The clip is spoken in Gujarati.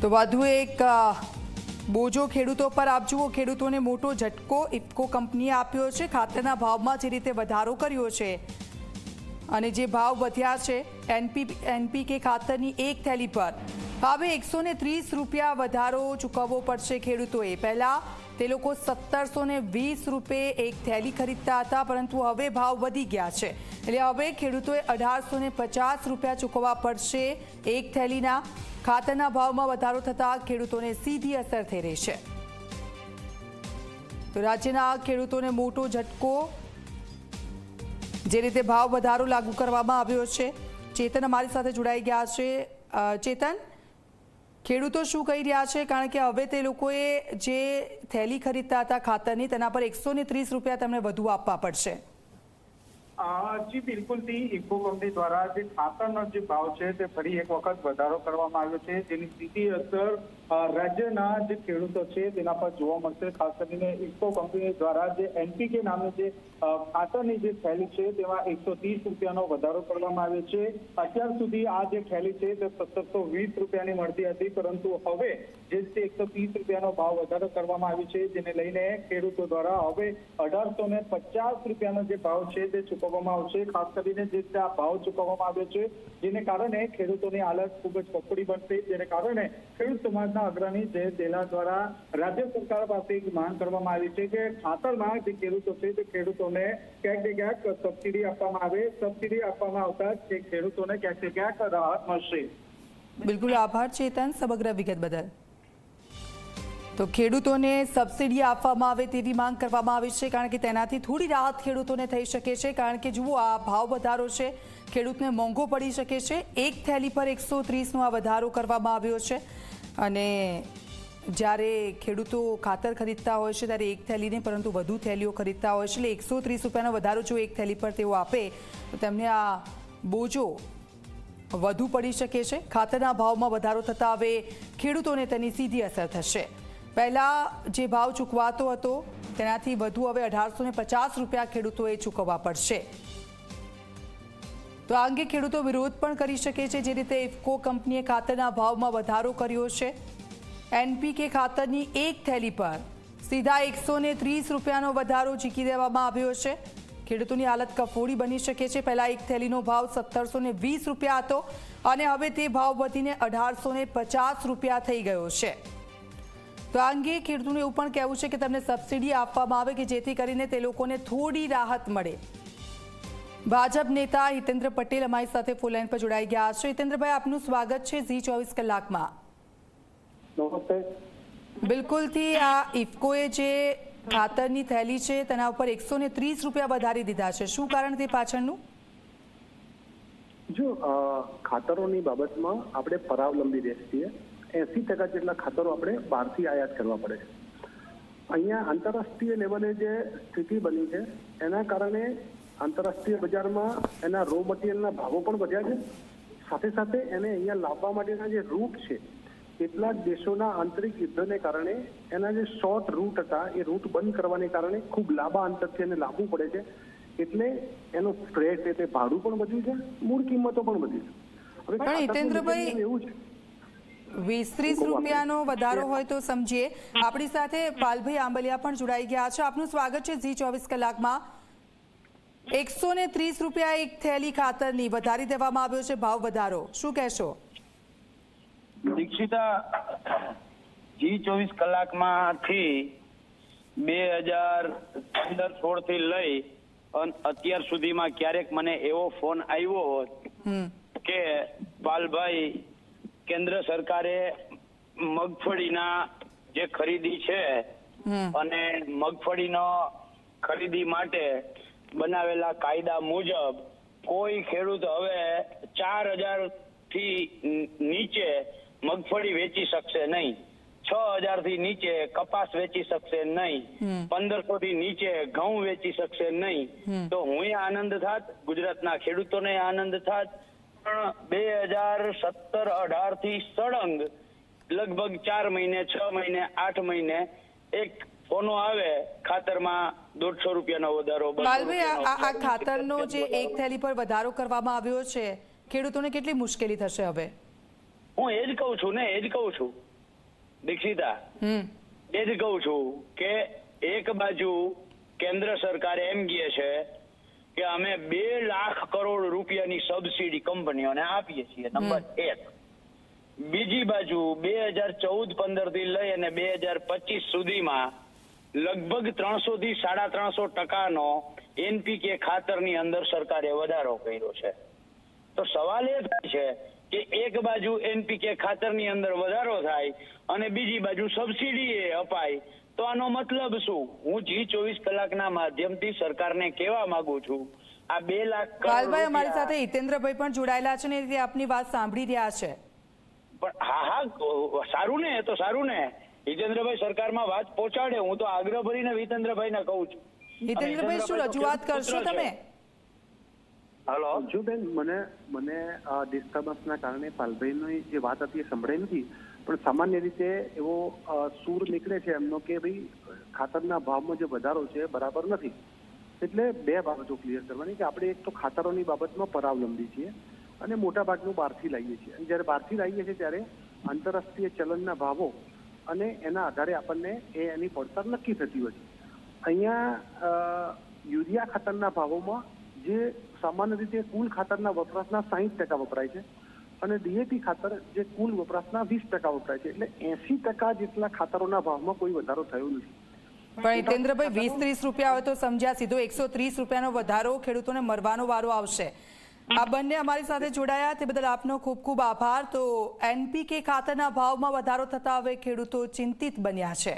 તો વધુ એક બોજો ખેડૂતો પર આપ જુઓ, ખેડૂતોને મોટો ઝટકો ઇફકો કંપનીએ આપ્યો છે। ખાતરના ભાવમાં જે રીતે વધારો કર્યો છે અને જે ભાવ વધ્યા છે એનપીકે ખાતરની એક થેલી પર હવે 130 રૂપિયા વધારો ચૂકવવો પડશે ખેડૂતોએ। પહેલા તે લોકો 1720 રૂપિયે એક થેલી ખરીદતા હતા, પરંતુ હવે ભાવ વધી ગયા છે, એટલે હવે ખેડૂતોએ 1850 રૂપિયા ચૂકવવા પડશે એક થેલીના। ખાતરના ભાવમાં વધારો થતાં ખેડૂતોને સીધી અસર થઈ રહી છે। તો રાજ્યના ખેડૂતોને મોટો ઝટકો, જે રીતે ભાવ વધારો લાગુ કરવામાં આવ્યો છે। ચેતન અમારી સાથે જોડાઈ ગયા છે। ચેતન, ખેડૂતો શું કહી રહ્યા છે? કારણ કે હવે તે લોકોએ જે થેલી ખરીદતા હતા ખાતરની, તેના પર 130 રૂપિયા તેમને વધુ આપવા પડશે। જી બિલકુલ થી ઇફકો કંપની દ્વારા જે ખાતરનો જે ભાવ છે તે ફરી એક વખત વધારો કરવામાં આવ્યો છે, જેની સીધી અસર રાજ્યના જે ખેડૂતો છે તેના પર જોવા મળશે। ખાસ કરીને ઇફકો કંપની દ્વારા જે એનપીકે નામની જે ખાતરની જે થેલી છે તેમાં 130 રૂપિયાનો વધારો કરવામાં આવ્યો છે। અત્યાર સુધી આ જે થેલી છે તે 1720 રૂપિયાની મળતી હતી, પરંતુ હવે જે 130 રૂપિયાનો ભાવ વધારો કરવામાં આવ્યો છે, જેને લઈને ખેડૂતો દ્વારા હવે 1850 રૂપિયાનો જે ભાવ છે તે ચૂકવવામાં આવશે। ખાસ કરીને જે આ ભાવ ચૂકવવામાં આવ્યો છે, જેને કારણે ખેડૂતોની હાલત ખૂબ જ કફોડી બનશે, જેને કારણે ખેડૂત સમાજના અગ્રણી જય તેલા દ્વારા રાજ્ય સરકાર પાસે એક માંગ કરવામાં આવી છે કે ખાતરમાં જે ખેડૂતો છે તે ખેડૂતોને ક્યાંક ને ક્યાંક સબસિડી આપવામાં આવે। સબસિડી આપવામાં આવતા જ ખેડૂતોને ક્યાંક ને ક્યાંક રાહત મળશે। બિલકુલ, આભાર ચેતન સમગ્ર વિગત બદલ। તો ખેડૂતોને સબસિડી આપવામાં આવે તેવી માંગ કરવામાં આવી છે, કારણ કે તેનાથી થોડી રાહત ખેડૂતોને થઈ શકે છે। કારણ કે જુઓ, આ ભાવ વધારો છે, ખેડૂતને મોંઘો પડી શકે છે। એક થેલી પર 130નો આ વધારો કરવામાં આવ્યો છે, અને જ્યારે ખેડૂતો ખાતર ખરીદતા હોય છે ત્યારે એક થેલી નહીં પરંતુ વધુ થેલીઓ ખરીદતા હોય છે, એટલે 130 રૂપિયાનો વધારો જો એક થેલી પર તેઓ આપે તો તેમને આ બોજો વધુ પડી શકે છે। ખાતરના ભાવમાં વધારો થતાં હવે ખેડૂતોને તેની સીધી અસર થશે। પહેલાં જે ભાવ ચૂકવાતો હતો તેનાથી વધુ હવે 1850 રૂપિયા ખેડૂતોએ ચૂકવવા પડશે। તો આ અંગે ખેડૂતો વિરોધ પણ કરી શકે છે, જે રીતે ઇફકો કંપનીએ ખાતરના ભાવમાં વધારો કર્યો છે। એનપીકે ખાતરની એક થેલી પર સીધા 130 રૂપિયાનો વધારો ઝીકી દેવામાં આવ્યો છે। ખેડૂતોની હાલત કફોડી બની શકે છે। પહેલા એક થેલીનો ભાવ 1720 રૂપિયા હતો અને હવે તે ભાવ વધીને 1850 રૂપિયા થઈ ગયો છે। તો આ અંગે ખેડૂતોનું એવું પણ કહેવું છે કે તેમને સબસિડી આપવામાં આવે કે જેથી કરીને તે લોકોને થોડી રાહત મળે। ભાજપ નેતા હિતેન્દ્ર પટેલ અમારી સાથે ફોન લાઈન પર જોડાઈ ગયા છે। હિતેન્દ્રભાઈ, આપનું સ્વાગત છે ઝી 24 કલાકમાં। બિલકુલથી આ ઇફકોએ જે ખાતરની થેલી છે તેના ઉપર 130 રૂપિયા વધારી દીધા છે, શું કારણ તે પાછળનું? જો ખાતરોની બાબતમાં આપણે પરાવલંબી દેશ છીએ। 80% જેટલા ખાતરો આપણે બહારથી આયાત કરવા પડે છે। અહીંયા આંતરરાષ્ટ્રીય લેવલે જે સ્થિતિ બની છે એના કારણે આંતરરાષ્ટ્રીય બજારમાં એના રો મટીરિયલના ભાવો પણ વધ્યા છે, સાથે સાથે એને અહીંયા લાવવા માટેના જે રૂટ છે, કેટલાક દેશોના આંતરિક યુદ્ધને કારણે એના જે શોર્ટ રૂટ હતા એ રૂટ બંધ કરવાને કારણે ખૂબ લાંબા અંતરથી એને લાવવું પડે છે, એટલે એનું ફ્રેટ એટલે ભાડું પણ વધ્યું છે, મૂળ કિંમતો પણ વધી છે। હવે પણ હિતેન્દ્રભાઈ, એવું છે 20-30 રૂપિયાનો વધારો હોય તો સમજીએ। આપણી સાથે પાલભાઈ આંબલિયા પણ જોડાઈ ગયા છે। આપનું સ્વાગત છે ઝી 24 કલાકમાં। 130 રૂપિયા એક થેલી ખાતરની વધારી દેવામાં આવ્યો છે ભાવ વધારો, શું કહેશો? દીક્ષિતા, જી 24 કલાકમાંથી 2015-16 થી લઈ અત્યાર સુધીમાં ક્યારેક મને એવો ફોન આવ્યો હોત કે પાલભાઈ, કેન્દ્ર સરકારે મગફળીના જે ખરીદી છે અને મગફળીનો ખરીદી માટે બનાવેલા કાયદા મુજબ કોઈ ખેડૂત હવે 4000 થી નીચે મગફળી વેચી શકશે નહીં, 6000 થી નીચે કપાસ વેચી શકશે નહીં, 1500 થી નીચે ઘઉં વેચી શકશે નહીં। તો હું આનંદ થાત, ગુજરાતના ખેડૂતોને આનંદ થાત, પણ 2017-18 થી સળંગ લગભગ 4 મહિને 6 મહિને 8 મહિને એક ફોનો આવે ખાતરમાં 150 રૂપિયાનો વધારો। બાલભાઈ, આ ખાતરનો જે એક થેલી પર વધારો કરવામાં આવ્યો છે, ખેડૂતોને કેટલી મુશ્કેલી થશે હવે? હું એ જ કહું છું ને, એ જ કહું છું દીક્ષિતા, એ જ કહું છું કે એક બાજુ કેન્દ્ર સરકાર એમ કહે છે કે અમે 2 લાખ કરોડ રૂપિયાની સબસિડી કંપનીઓને આપીએ છીએ, નંબર 1. બીજી બાજુ 2014-15 થી લઈ અને 2025 સુધીમાં લગભગ 300 થી 350% એનપીકે ખાતરની અંદર સરકારે વધારો કર્યો છે. તો સવાલ એ થાય છે કે એક બાજુ એનપીકે ખાતરની અંદર વધારો થાય અને બીજી બાજુ સબસિડી એ અપાય, તો આનો મતલબ શું? હું G24 કલાકના માધ્યમથી સરકારને કહેવા માંગુ છું, આ 2 લાખ પાલભાઈ અમારી સાથે હિતેન્દ્રભાઈ પણ જોડાયેલા છે ને, એ આપની વાત સાંભળી રહ્યા છે. પણ હા, સારું ને, તો સારું ને, હિતેન્દ્રભાઈ સરકારમાં વાત પહોંચાડે. હું તો આગ્રહ ભરીને હિતેન્દ્રભાઈને કહું છું. હિતેન્દ્રભાઈ, શું રજૂઆત કરશો તમે? હલો જો બેન, મને ડિસ્ટર્બન્સના કારણે પાલભાઈની જે વાત હતી એ સંભળાઈ નથી, પણ સામાન્ય રીતે એવો સૂર નીકળે છે એમનો કે ભાઈ ખાતરના ભાવમાં જે વધારો છે બરાબર નથી. એટલે 2 બાબતો ક્લિયર કરવાની કે આપણે એક તો ખાતરોની બાબતમાં પરાવલંબી છીએ અને મોટા ભાગનું બહારથી લાવીએ છીએ. અને જ્યારે બહારથી લાવીએ છીએ ત્યારે આંતરરાષ્ટ્રીય ચલણના ભાવો અને એના આધારે આપણને એની પડતર નક્કી થતી હોય છે. અહીંયા યુરિયા ખાતરના ભાવોમાં જે સામાન્ય રીતે કુલ ખાતરના વપરાશના 60% વપરાય છે અને ડીએપી ખાતર જે કુલ વપરાશના 20% વપરાય છે. એટલે 80% જેટલા ખાતરોના ભાવમાં કોઈ વધારો થયો નથી. પણ હિતેન્દ્રભાઈ, 20-30 રૂપિયા હોય તો સમજ્યા, સીધો 130 રૂપિયાનો વધારો ખેડૂતોને મરવાનો વારો આવશે. આ બંને અમારી સાથે જોડાયા તે બદલ આપનો ખૂબ ખૂબ આભાર. તો એનપીકે ખાતરના ભાવમાં વધારો થતા હવે ખેડૂતો ચિંતિત બન્યા છે.